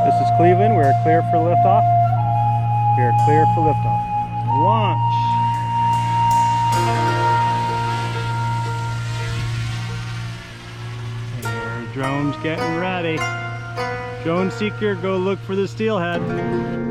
This is Cleveland. We're clear for liftoff. We are clear for liftoff. Launch. And drone's getting ready. Drone seeker, go look for the steelhead.